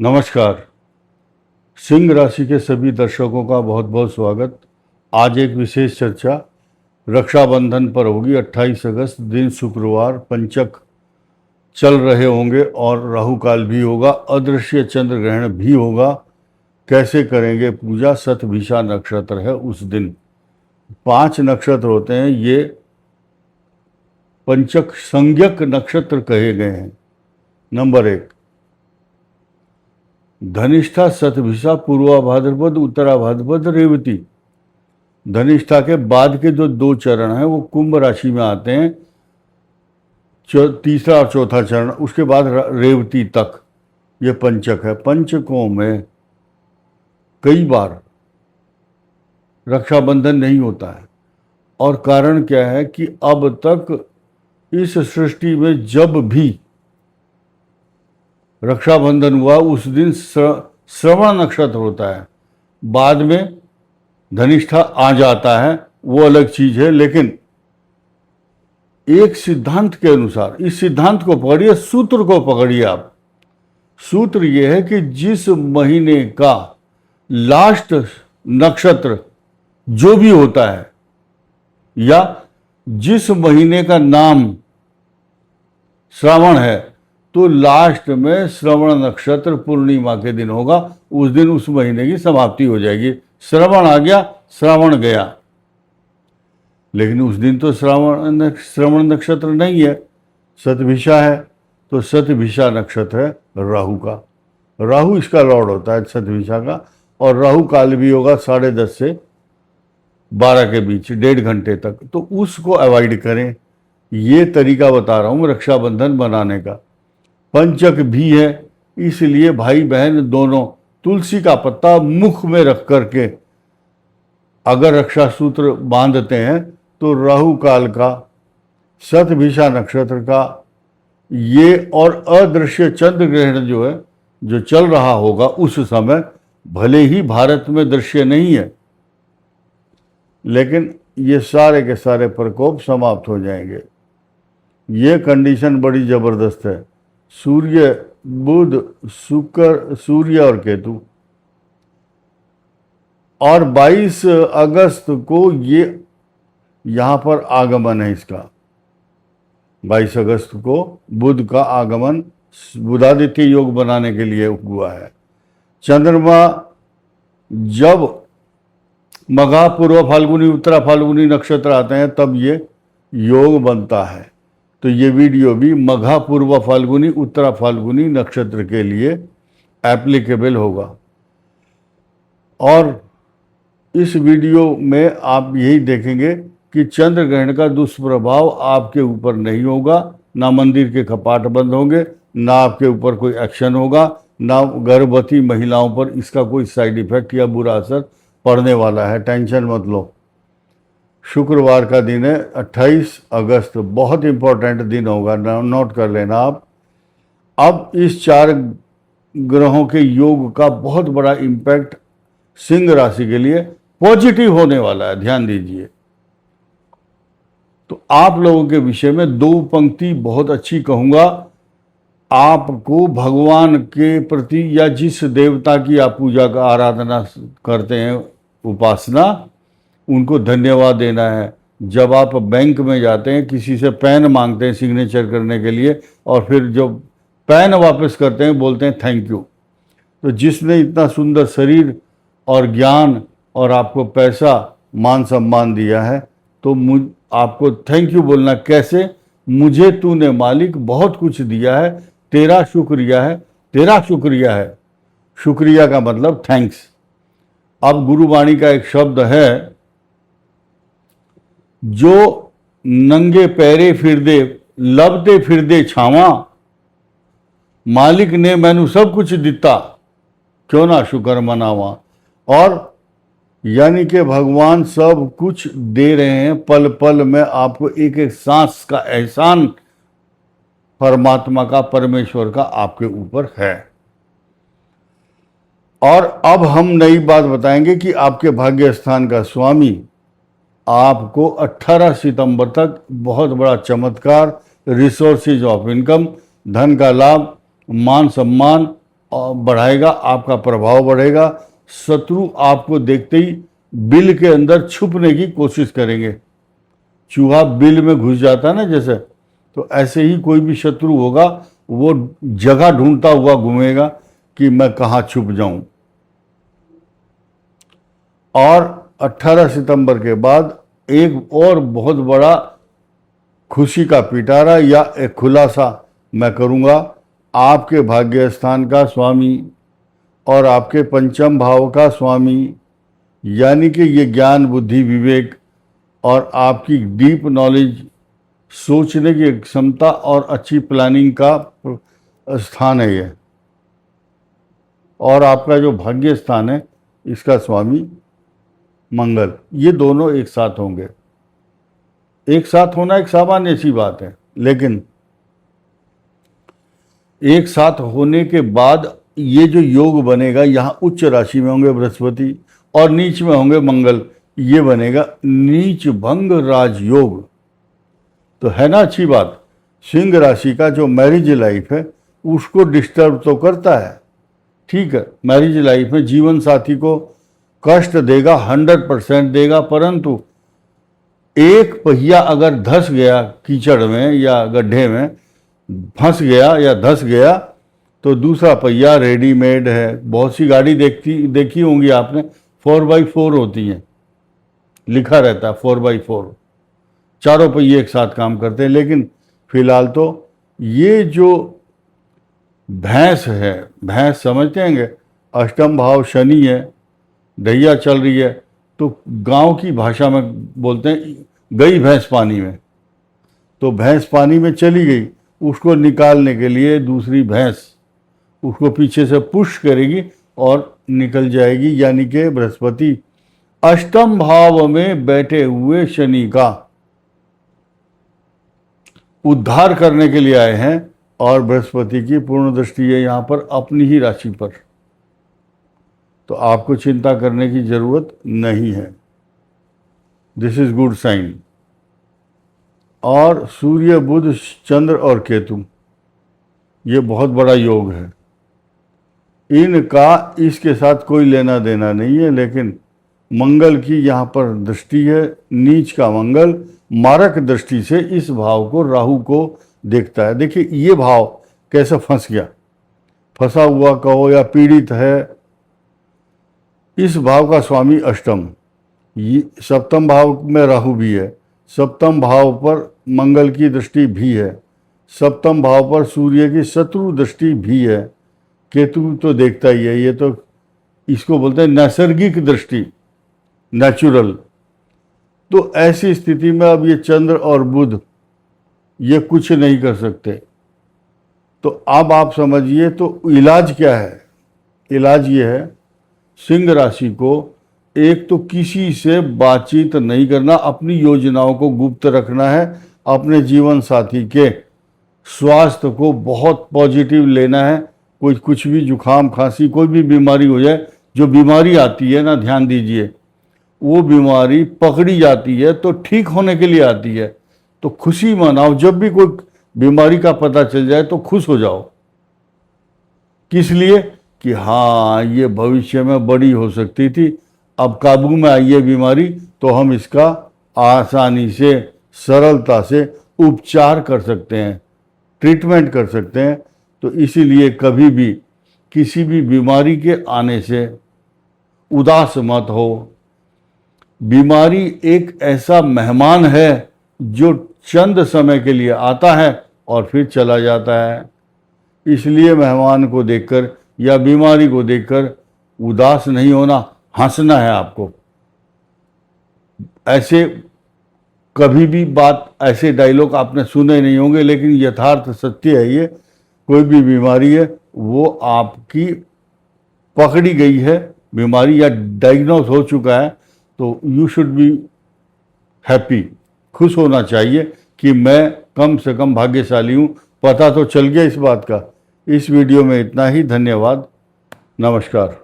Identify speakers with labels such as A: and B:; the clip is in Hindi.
A: नमस्कार। सिंह राशि के सभी दर्शकों का बहुत बहुत स्वागत। आज एक विशेष चर्चा रक्षाबंधन पर होगी। 28 अगस्त दिन शुक्रवार, पंचक चल रहे होंगे और राहु काल भी होगा, अदृश्य चंद्र ग्रहण भी होगा। कैसे करेंगे पूजा? शतभिषा नक्षत्र है उस दिन। 5 नक्षत्र होते हैं, ये पंचक संज्ञक नक्षत्र कहे गए हैं। नंबर 1 धनिष्ठा, शतभिषा, पूर्वा भाद्रपद, उत्तरा भाद्रपद, रेवती। धनिष्ठा के बाद के जो 2 चरण हैं वो कुंभ राशि में आते हैं, तीसरा और चौथा चरण। उसके बाद रेवती तक ये पंचक है। पंचकों में कई बार रक्षाबंधन नहीं होता है और कारण क्या है कि अब तक इस सृष्टि में जब भी रक्षाबंधन हुआ उस दिन श्रवण नक्षत्र होता है। बाद में धनिष्ठा आ जाता है, वो अलग चीज है। लेकिन एक सिद्धांत के अनुसार, इस सिद्धांत को पकड़िए, सूत्र को पकड़िए आप। सूत्र ये है कि जिस महीने का लास्ट नक्षत्र जो भी होता है या जिस महीने का नाम श्रावण है, तो लास्ट में श्रवण नक्षत्र पूर्णिमा के दिन होगा। उस दिन उस महीने की समाप्ति हो जाएगी। श्रवण आ गया, श्रावण गया। लेकिन उस दिन तो श्रवण नक्षत्र नहीं है, शतभिषा है। तो शतभिषा नक्षत्र है राहु का। राहु इसका लॉर्ड होता है शतभिषा का। और राहु काल भी होगा 10:30 से 12 के बीच, 1.5 घंटे तक। तो उसको अवॉइड करें। ये तरीका बता रहा हूँ रक्षाबंधन बनाने का। पंचक भी है, इसलिए भाई बहन दोनों तुलसी का पत्ता मुख में रख करके अगर रक्षा सूत्र बांधते हैं तो राहु काल का, शतभिषा नक्षत्र का ये और अदृश्य चंद्र ग्रहण जो है, जो चल रहा होगा उस समय, भले ही भारत में दृश्य नहीं है, लेकिन ये सारे के सारे प्रकोप समाप्त हो जाएंगे। ये कंडीशन बड़ी जबरदस्त है। सूर्य, बुध, शुक्र, सूर्य और केतु। और 22 अगस्त को ये यहाँ पर आगमन है इसका। 22 अगस्त को बुध का आगमन बुधादित्य योग बनाने के लिए हुआ है। चंद्रमा जब मघा, पूर्व फाल्गुनी, उत्तरा फाल्गुनी नक्षत्र आते हैं तब ये योग बनता है। तो ये वीडियो भी मघा, पूर्व फाल्गुनी, उत्तरा फाल्गुनी नक्षत्र के लिए एप्लीकेबल होगा। और इस वीडियो में आप यही देखेंगे कि चंद्र ग्रहण का दुष्प्रभाव आपके ऊपर नहीं होगा, ना मंदिर के कपाट बंद होंगे, ना आपके ऊपर कोई एक्शन होगा, ना गर्भवती महिलाओं पर इसका कोई साइड इफेक्ट या बुरा असर पड़ने वाला है। टेंशन मत लो। शुक्रवार का दिन है 28 अगस्त, बहुत इंपॉर्टेंट दिन होगा, नोट कर लेना आप। अब इस 4 ग्रहों के योग का बहुत बड़ा इम्पैक्ट सिंह राशि के लिए पॉजिटिव होने वाला है, ध्यान दीजिए। तो आप लोगों के विषय में 2 पंक्ति बहुत अच्छी कहूँगा। आपको भगवान के प्रति या जिस देवता की आप पूजा का आराधना करते हैं, उपासना, उनको धन्यवाद देना है। जब आप बैंक में जाते हैं, किसी से पेन मांगते हैं सिग्नेचर करने के लिए, और फिर जो पेन वापस करते हैं बोलते हैं थैंक यू। तो जिसने इतना सुंदर शरीर और ज्ञान और आपको पैसा, मान सम्मान दिया है, तो आपको थैंक यू बोलना। कैसे? मुझे तूने मालिक बहुत कुछ दिया है, तेरा शुक्रिया है, तेरा शुक्रिया है। शुक्रिया का मतलब थैंक्स। अब गुरुवाणी का एक शब्द है, जो नंगे पैरे फिरदे, लबते फिरदे छावा, मालिक ने मैनू सब कुछ दिता, क्यों ना शुक्र मनावा। और यानी कि भगवान सब कुछ दे रहे हैं, पल पल में आपको एक एक सांस का एहसान परमात्मा का, परमेश्वर का आपके ऊपर है। और अब हम नई बात बताएंगे कि आपके भाग्य स्थान का स्वामी आपको 18 सितंबर तक बहुत बड़ा चमत्कार, रिसोर्सेज ऑफ इनकम, धन का लाभ, मान सम्मान बढ़ाएगा, आपका प्रभाव बढ़ेगा। शत्रु आपको देखते ही बिल के अंदर छुपने की कोशिश करेंगे। चूहा बिल में घुस जाता है ना जैसे, तो ऐसे ही कोई भी शत्रु होगा वो जगह ढूंढता हुआ घूमेगा कि मैं कहाँ छुप जाऊं। और 18 सितंबर के बाद एक और बहुत बड़ा खुशी का पिटारा या एक खुलासा मैं करूंगा। आपके भाग्य स्थान का स्वामी और आपके पंचम भाव का स्वामी, यानी कि ये ज्ञान बुद्धि विवेक और आपकी डीप नॉलेज, सोचने की क्षमता और अच्छी प्लानिंग का स्थान है ये। और आपका जो भाग्य स्थान है इसका स्वामी मंगल, ये दोनों एक साथ होंगे। एक साथ होना एक सामान्य सी बात है, लेकिन एक साथ होने के बाद ये जो योग बनेगा, यहाँ उच्च राशि में होंगे बृहस्पति और नीच में होंगे मंगल, ये बनेगा नीच भंग राजयोग। तो है ना अच्छी बात। सिंह राशि का जो मैरिज लाइफ है उसको डिस्टर्ब तो करता है, ठीक है, मैरिज लाइफ में जीवन साथी को कष्ट देगा, 100% देगा, परंतु एक पहिया अगर धंस गया कीचड़ में या गड्ढे में फंस गया या धंस गया तो दूसरा पहिया रेडीमेड है। बहुत सी गाड़ी देखी होंगी आपने, 4x4 होती हैं, लिखा रहता है 4x4, चारों पहिए एक साथ काम करते हैं। लेकिन फिलहाल तो ये जो भैंस है, भैंस समझते हैं, अष्टम भाव शनि है, ढैया चल रही है, तो गांव की भाषा में बोलते हैं गई भैंस पानी में। तो भैंस पानी में चली गई, उसको निकालने के लिए दूसरी भैंस उसको पीछे से पुश करेगी और निकल जाएगी। यानी कि बृहस्पति अष्टम भाव में बैठे हुए शनि का उद्धार करने के लिए आए हैं और बृहस्पति की पूर्ण दृष्टि है यहाँ पर अपनी ही राशि पर। तो आपको चिंता करने की जरूरत नहीं है, दिस इज गुड साइन। और सूर्य बुध चंद्र और केतु, ये बहुत बड़ा योग है। इनका इसके साथ कोई लेना देना नहीं है, लेकिन मंगल की यहाँ पर दृष्टि है, नीच का मंगल मारक दृष्टि से इस भाव को, राहु को देखता है। देखिए ये भाव कैसे फंस गया, फंसा हुआ कहो या पीड़ित है। इस भाव का स्वामी अष्टम, ये सप्तम भाव में राहु भी है, सप्तम भाव पर मंगल की दृष्टि भी है, सप्तम भाव पर सूर्य की शत्रु दृष्टि भी है, केतु तो देखता ही है। ये तो इसको बोलते हैं नैसर्गिक दृष्टि, नेचुरल। तो ऐसी स्थिति में अब ये चंद्र और बुध ये कुछ नहीं कर सकते। तो अब आप समझिए तो इलाज क्या है। इलाज ये है, सिंह राशि को एक तो किसी से बातचीत नहीं करना, अपनी योजनाओं को गुप्त रखना है, अपने जीवन साथी के स्वास्थ्य को बहुत पॉजिटिव लेना है। कोई कुछ भी जुखाम खांसी कोई भी बीमारी हो जाए, जो बीमारी आती है ना, ध्यान दीजिए, वो बीमारी पकड़ी जाती है तो ठीक होने के लिए आती है। तो खुशी मनाओ, जब भी कोई बीमारी का पता चल जाए तो खुश हो जाओ। किस लिए? कि हाँ ये भविष्य में बड़ी हो सकती थी, अब काबू में आई है बीमारी, तो हम इसका आसानी से सरलता से उपचार कर सकते हैं, ट्रीटमेंट कर सकते हैं। तो इसीलिए कभी भी किसी भी बीमारी के आने से उदास मत हो। बीमारी एक ऐसा मेहमान है जो चंद समय के लिए आता है और फिर चला जाता है। इसलिए मेहमान को देखकर या बीमारी को देखकर उदास नहीं होना, हंसना है आपको। ऐसे कभी भी बात, ऐसे डायलॉग आपने सुने नहीं होंगे, लेकिन यथार्थ सत्य है ये। कोई भी बीमारी है वो आपकी पकड़ी गई है बीमारी या डायग्नोज हो चुका है, तो यू शुड बी हैप्पी, खुश होना चाहिए कि मैं कम से कम भाग्यशाली हूँ। पता तो चल गया इस बात का। इस वीडियो में इतना ही, धन्यवाद, नमस्कार।